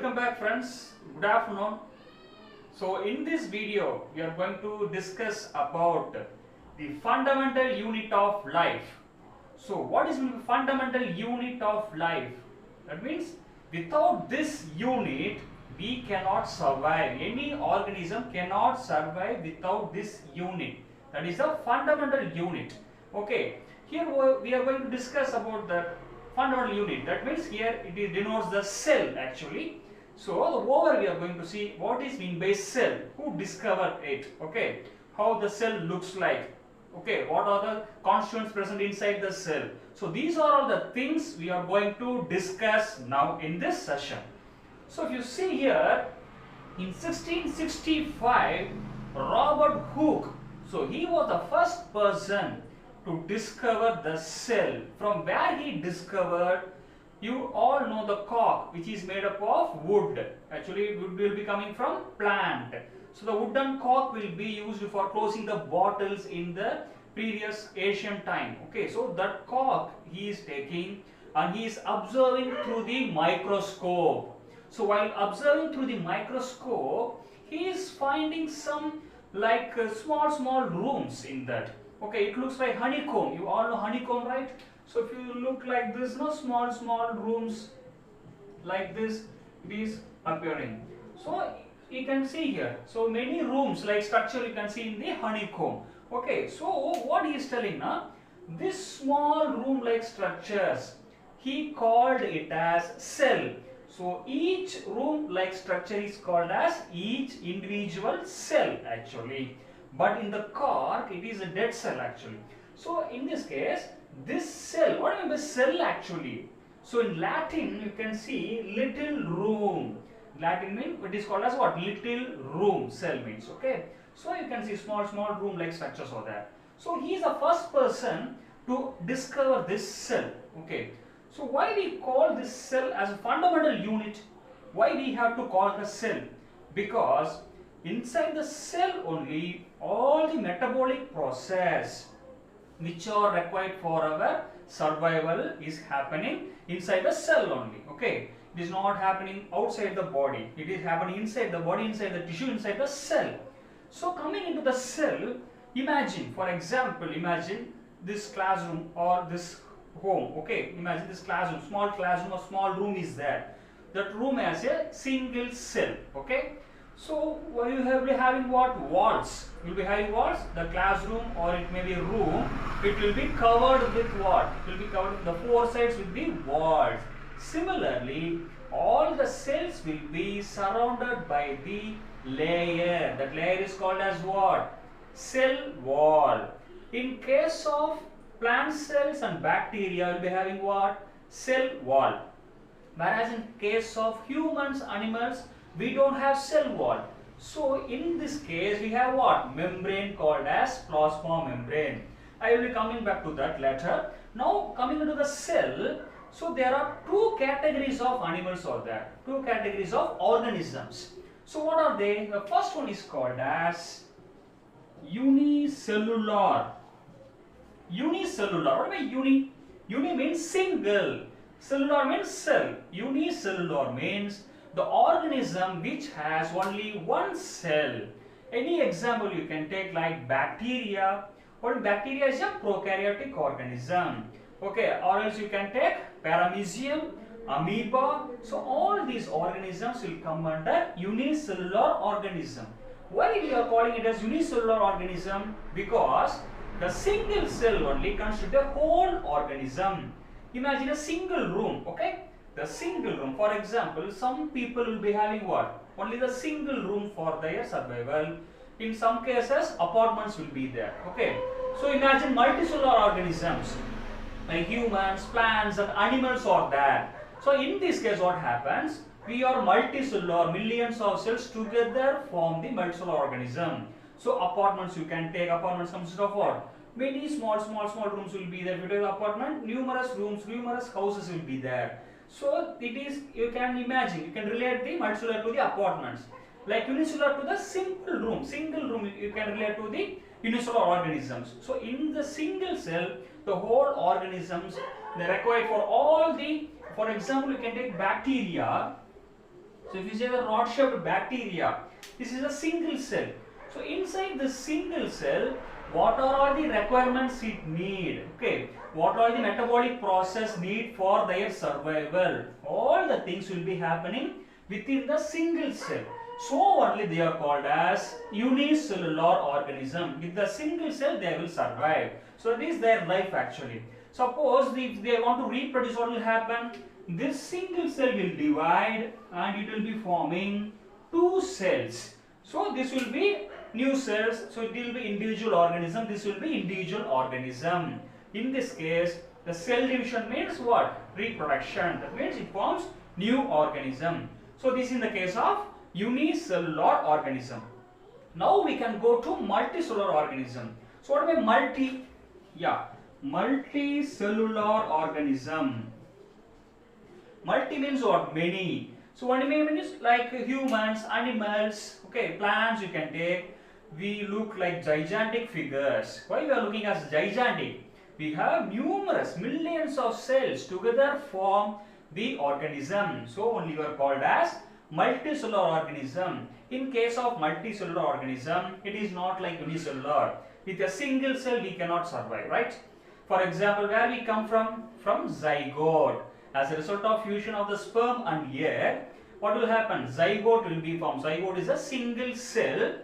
Welcome back friends, good afternoon. So in this video we are going to discuss about the fundamental unit of life. So what is the fundamental unit of life? That means without this unit we cannot survive. Any organism cannot survive without this unit. That is the fundamental unit. Okay, here we are going to discuss about the fundamental unit. That means here it denotes the cell actually. So over we are going to see what is meant by cell, who discovered it, okay, how the cell looks like, okay, what are the constituents present inside the cell. So these are all the things we are going to discuss now in this session. So if you see here, in 1665, Robert Hooke, so he was the first person to discover the cell. From where he discovered, you all know the cork, which is made up of wood. Actually wood will be coming from plant. So the wooden cork will be used for closing the bottles in the previous ancient time. Okay, so that cork he is taking and he is observing through the microscope. So while observing through the microscope, he is finding some like small rooms in that. Okay, it looks like honeycomb. You all know honeycomb, right? So if you look like this, no, small rooms like this, it is appearing. So you can see here, so many rooms like structure you can see in the honeycomb. Okay, so what he is telling now, this small room like structures, he called it as cell. So each room like structure is called as each individual cell actually. But in the cork, it is a dead cell actually. So in this case, this cell, what do you mean by cell actually? So in Latin, you can see little room. Latin means it is called as what? Little room. Cell means, okay. So you can see small room like structures over there. So he is the first person to discover this cell, okay. So why we call this cell as a fundamental unit? Why we have to call it a cell? Because inside the cell only all the metabolic process which are required for our survival is happening inside the cell only, okay. It is not happening outside the body, it is happening inside the body, inside the tissue, inside the cell. So coming into the cell, imagine, for example, imagine this classroom or this home, okay. Imagine this classroom, small classroom or small room is there. That room has a single cell, okay. So you will be having what? Walls. You will be having walls. The classroom or it may be a room. It will be covered with what? It will be covered with the four sides with the walls. Similarly, all the cells will be surrounded by the layer. That layer is called as what? Cell wall. In case of plant cells and bacteria, you will be having what? Cell wall. Whereas in case of humans, animals, we don't have cell wall. So in this case we have what? Membrane called as plasma membrane. I will be coming back to that later. Now coming into the cell, so there are two categories of animals are there. Two categories of organisms. So what are they? The first one is called as unicellular. Unicellular. What do I mean uni? Uni means single. Cellular means cell. Unicellular means the organism which has only one cell. Any example you can take like bacteria. What bacteria is a prokaryotic organism. Okay, or else you can take paramecium, amoeba. So all these organisms will come under unicellular organism. Why we are calling it as unicellular organism? Because the single cell only constitutes a whole organism. Imagine a single room, okay? The single room, for example, some people will be having what? Only the single room for their survival. In some cases, apartments will be there, okay? So imagine multicellular organisms like humans, plants and animals are there. So in this case what happens? We are multicellular, millions of cells together form the multicellular organism. So apartments you can take, apartments consist of what? Many small rooms will be there. If you take apartment, numerous rooms, numerous houses will be there. So it is, you can imagine, you can relate the multicellular to the apartments. Like unicellular to the single room you can relate to the unicellular organisms. So in the single cell, the whole organisms, they require for all the, for example, you can take bacteria. So if you say the rod-shaped bacteria, this is a single cell. So inside the single cell, what are all the requirements it need? Okay, what are the metabolic process need for their survival? All the things will be happening within the single cell. So only they are called as unicellular organism. With the single cell they will survive. So that is their life actually. Suppose if they want to reproduce, what will happen? This single cell will divide and it will be forming two cells. So this will be new cells. So it will be individual organism. This will be individual organism. In this case, the cell division means what? Reproduction. That means it forms new organism. So this is in the case of unicellular organism. Now we can go to multicellular organism. So what about multi? Yeah, multicellular organism. Multi means what? Many. So what means like humans, animals, okay, plants you can take. We look like gigantic figures. Why we are looking as gigantic? We have numerous millions of cells together form the organism. So only you are called as multicellular organism. In case of multicellular organism, it is not like unicellular. With a single cell we cannot survive, right? For example, where we come from? From zygote. As a result of fusion of the sperm and egg, what will happen? Zygote will be formed. Zygote is a single cell.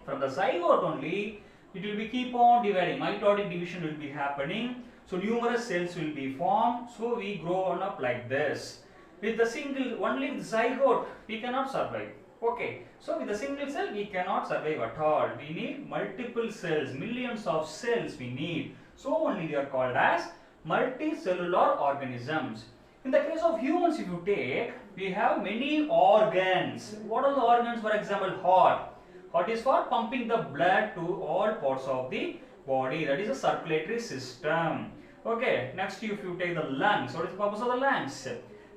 From the zygote only, it will be keep on dividing. Mitotic division will be happening. So numerous cells will be formed. So we grow on up like this. With the single, only with zygote, we cannot survive. Okay. So with the single cell, we cannot survive at all. We need multiple cells, millions of cells we need. So only they are called as multicellular organisms. In the case of humans, if you take, we have many organs. What are the organs? For example, heart. Heart is for pumping the blood to all parts of the body. That is a circulatory system. Okay. Next, if you take the lungs, what is the purpose of the lungs?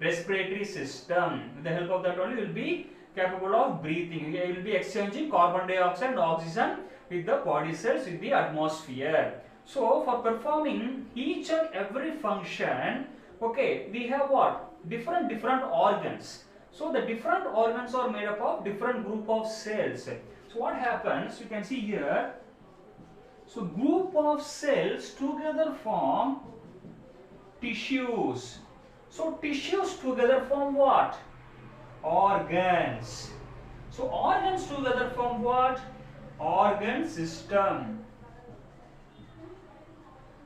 Respiratory system. With the help of that only, will be capable of breathing. It will be exchanging carbon dioxide and oxygen with the body cells with the atmosphere. So for performing each and every function, okay, we have what? Different organs. So the different organs are made up of different group of cells. So what happens? You can see here. So group of cells together form tissues. So tissues together form what? Organs. So organs together form what? Organ system.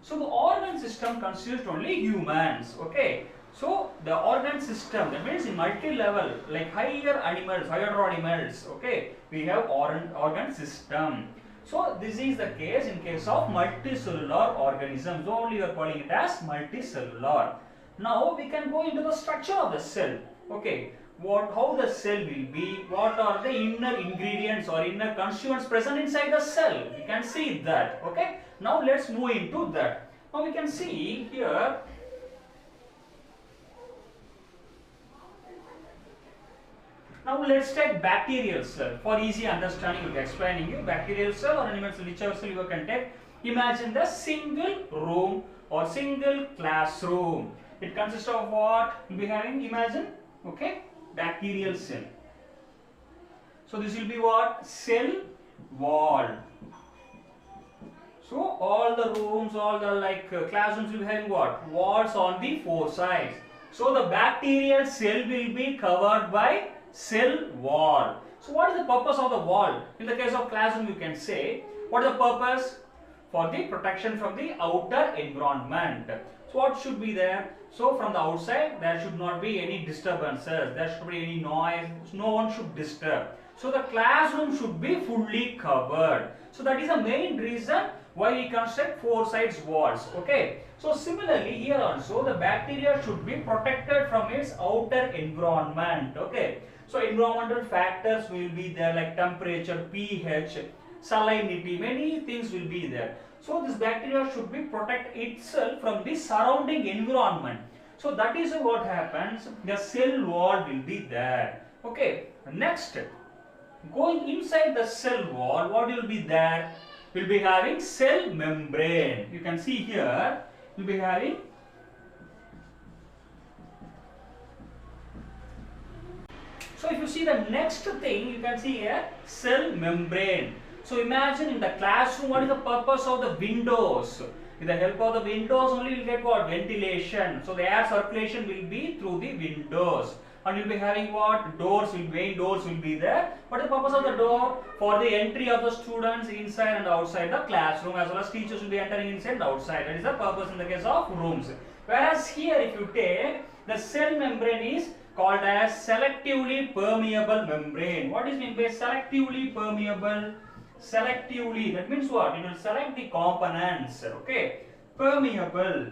So the organ system consists only humans. Okay. So the organ system, that means in multi-level, like higher animals, okay, we have organ system. So this is the case in case of multicellular organisms. Only we are calling it as multicellular. Now we can go into the structure of the cell. Okay, how the cell will be, what are the inner ingredients or inner constituents present inside the cell. We can see that. Okay. Now let's move into that. Now we can see here. Now let's take bacterial cell. For easy understanding, we will be explaining you bacterial cell or animal cell, whichever cell you can take. Imagine the single room or single classroom. It consists of what? We'll be having, imagine, okay, bacterial cell. So this will be what? Cell wall. So all the rooms, all the classrooms will be having what? Walls on the four sides. So the bacterial cell will be covered by cell wall. So what is the purpose of the wall? In the case of classroom, you can say, what is the purpose? For the protection from the outer environment. So what should be there? So from the outside, there should not be any disturbances, there should be any noise, no one should disturb. So the classroom should be fully covered. So that is the main reason why we construct four sides walls. Okay. So similarly here also the bacteria should be protected from its outer environment. Okay. So environmental factors will be there like temperature, pH, salinity, many things will be there. So this bacteria should be protect itself from the surrounding environment. So that is what happens. The cell wall will be there. Okay. Next, going inside the cell wall, what will be there? We'll be having cell membrane. You can see here, we'll be having So if you see the next thing, you can see a cell membrane. So imagine in the classroom, what is the purpose of the windows? With the help of the windows only, you will get what? Ventilation. So the air circulation will be through the windows. And you will be having what? Doors will be, main doors will be there. What is the purpose of the door? For the entry of the students inside and outside the classroom, as well as teachers will be entering inside and outside. That is the purpose in the case of rooms. Whereas here, if you take, the cell membrane is called as selectively permeable membrane. What is meant by selectively permeable? Selectively, that means what? It will select the components. Okay, permeable.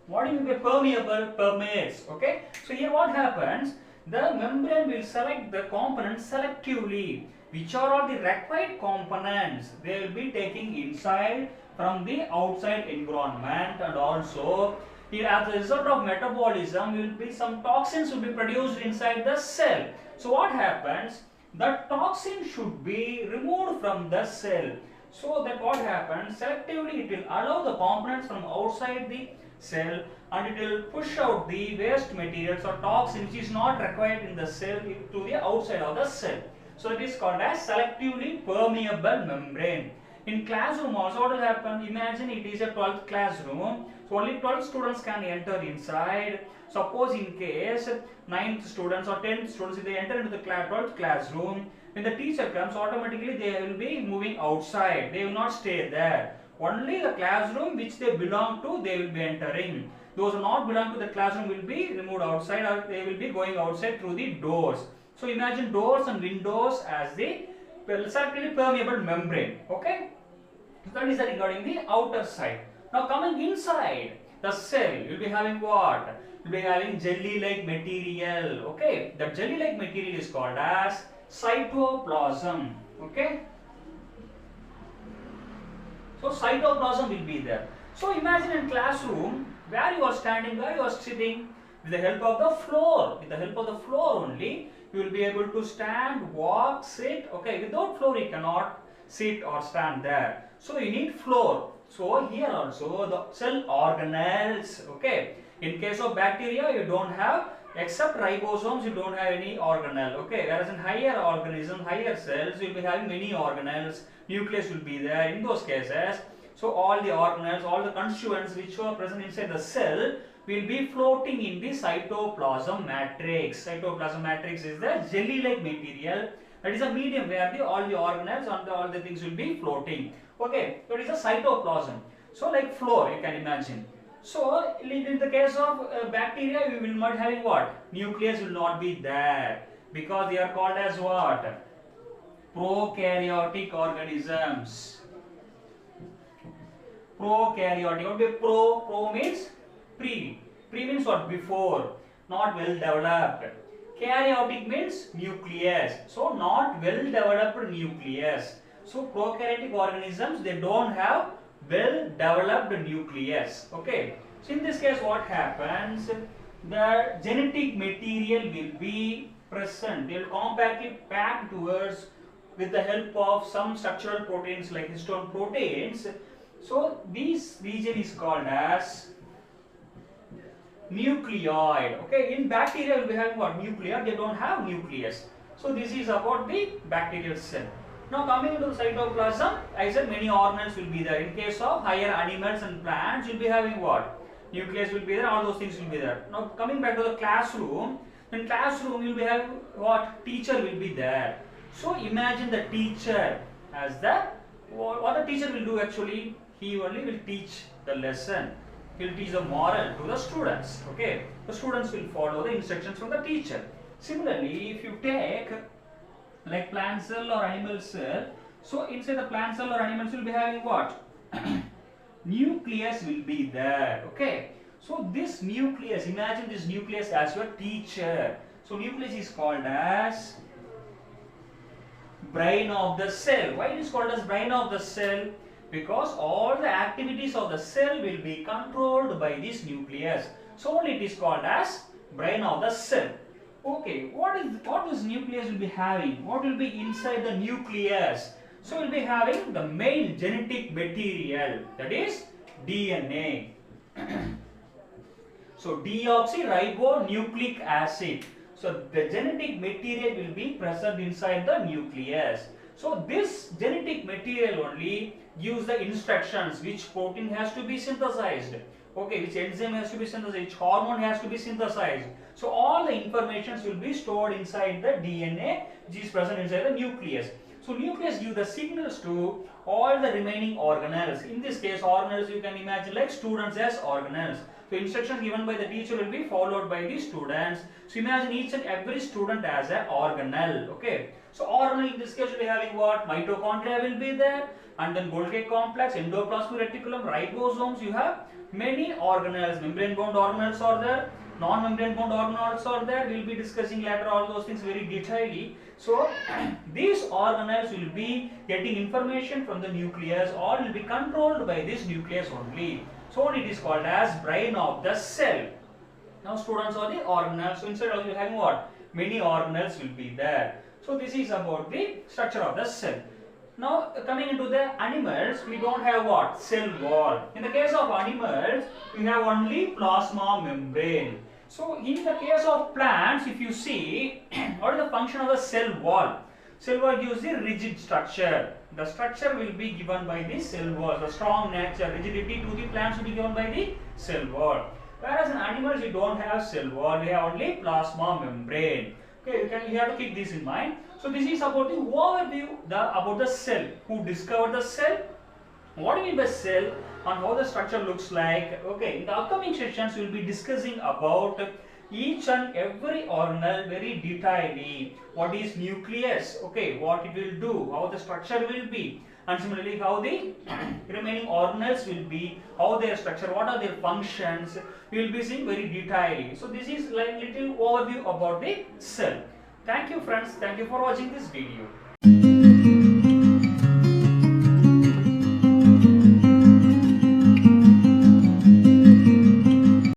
What do you mean by permeable? Permeates. Okay, so here what happens? The membrane will select the components selectively. Which are all the required components? They will be taking inside from the outside environment, and also as a result of metabolism, will be some toxins will be produced inside the cell. So what happens? The toxin should be removed from the cell. So that what happens? Selectively, it will allow the components from outside the cell, and it will push out the waste materials or toxin which is not required in the cell to the outside of the cell. So it is called as selectively permeable membrane. In classroom also, what will happen? Imagine it is a 12th classroom. So only 12 students can enter inside. Suppose in case 9th students or 10th students, if they enter into the 12th classroom, when the teacher comes, automatically they will be moving outside. They will not stay there. Only the classroom which they belong to, they will be entering. Those who not belong to the classroom will be removed outside, or they will be going outside through the doors. So imagine doors and windows as the selectively permeable membrane. Okay, that is regarding the outer side. Now coming inside the cell, you will be having what? You will be having jelly-like material. Okay, that jelly-like material is called as cytoplasm. Okay, so cytoplasm will be there. So imagine in classroom where you are standing, where you are sitting, with the help of the floor. With the help of the floor only, you will be able to stand, walk, sit. Okay, without floor you cannot sit or stand there. So you need floor. So here also the cell organelles. Okay, in case of bacteria you don't have, except ribosomes, you don't have any organelle. Okay, whereas in higher organisms, higher cells, you will be having many organelles. Nucleus will be there in those cases. So all the organelles, all the constituents which are present inside the cell will be floating in the cytoplasm matrix. Cytoplasm matrix is the jelly-like material. That is a medium where all the organelles and all the things will be floating. Okay, so it is a cytoplasm. So like floor, you can imagine. So in the case of bacteria, you will not having what? Nucleus will not be there, because they are called as what? Prokaryotic organisms. Prokaryotic. What be pro? Pro means pre. Pre means what? Before. Not well developed. Karyotic means nucleus. So not well developed nucleus. So prokaryotic organisms, they don't have well developed nucleus. Okay. So in this case what happens? The genetic material will be present. They will compactly pack towards with the help of some structural proteins like histone proteins. So this region is called as nucleoid. Okay, in bacteria we will be having what? Nuclear. They don't have nucleus. So this is about the bacterial cell. Now coming into the cytoplasm, I said many organelles will be there. In case of higher animals and plants, you will be having what? Nucleus will be there. All those things will be there. Now coming back to the classroom, in classroom you will be having what? Teacher will be there. So imagine the teacher as the, what the teacher will do actually, he only will teach the lesson. He will teach the moral to the students. Okay, the students will follow the instructions from the teacher. Similarly, if you take like plant cell or animal cell, so inside the plant cell or animal cell will be having what? Nucleus will be there. Okay, so this nucleus, imagine this nucleus as your teacher. So nucleus is called as brain of the cell. Why it is called as brain of the cell? Because all the activities of the cell will be controlled by this nucleus. So only it is called as brain of the cell. Okay, what this nucleus will be having? What will be inside the nucleus? So we'll be having the main genetic material, that is DNA. So deoxyribonucleic acid. So the genetic material will be present inside the nucleus. So this genetic material only gives the instructions which protein has to be synthesized, okay, which enzyme has to be synthesized, which hormone has to be synthesized. So all the informations will be stored inside the DNA which is present inside the nucleus. So nucleus give the signals to all the remaining organelles. In this case, organelles you can imagine like students as organelles. So instructions given by the teacher will be followed by the students. So imagine each and every student as an organelle. Okay. So organelle in this case will be having what? Mitochondria will be there, and then Golgi complex, endoplasmic reticulum, ribosomes. You have many organelles. Membrane bound organelles are there. Non-membrane bound organelles are there. We will be discussing later all those things very detailedly. So these organelles will be getting information from the nucleus, or will be controlled by this nucleus only. So it is called as brain of the cell. Now students are the organelles. So inside of you having what? Many organelles will be there. So this is about the structure of the cell. Now coming into the animals, we don't have what? Cell wall. In the case of animals, we have only plasma membrane. So in the case of plants, if you see, what is the function of the cell wall? Cell wall gives the rigid structure. The structure will be given by the cell wall. The strong nature, rigidity to the plants will be given by the cell wall. Whereas in animals, we don't have cell wall. We have only plasma membrane. Okay, you have to keep this in mind. So this is about the overview about the cell. Who discovered the cell? What do you mean by cell and how the structure looks like? Okay, in the upcoming sessions we will be discussing about each and every organelle very detailedly. What is nucleus? Okay, what it will do, how the structure will be, and similarly how the remaining organelles will be, how their structure, what are their functions. We will be seeing very detailedly. So this is like little overview about the cell. Thank you friends. Thank you for watching this video.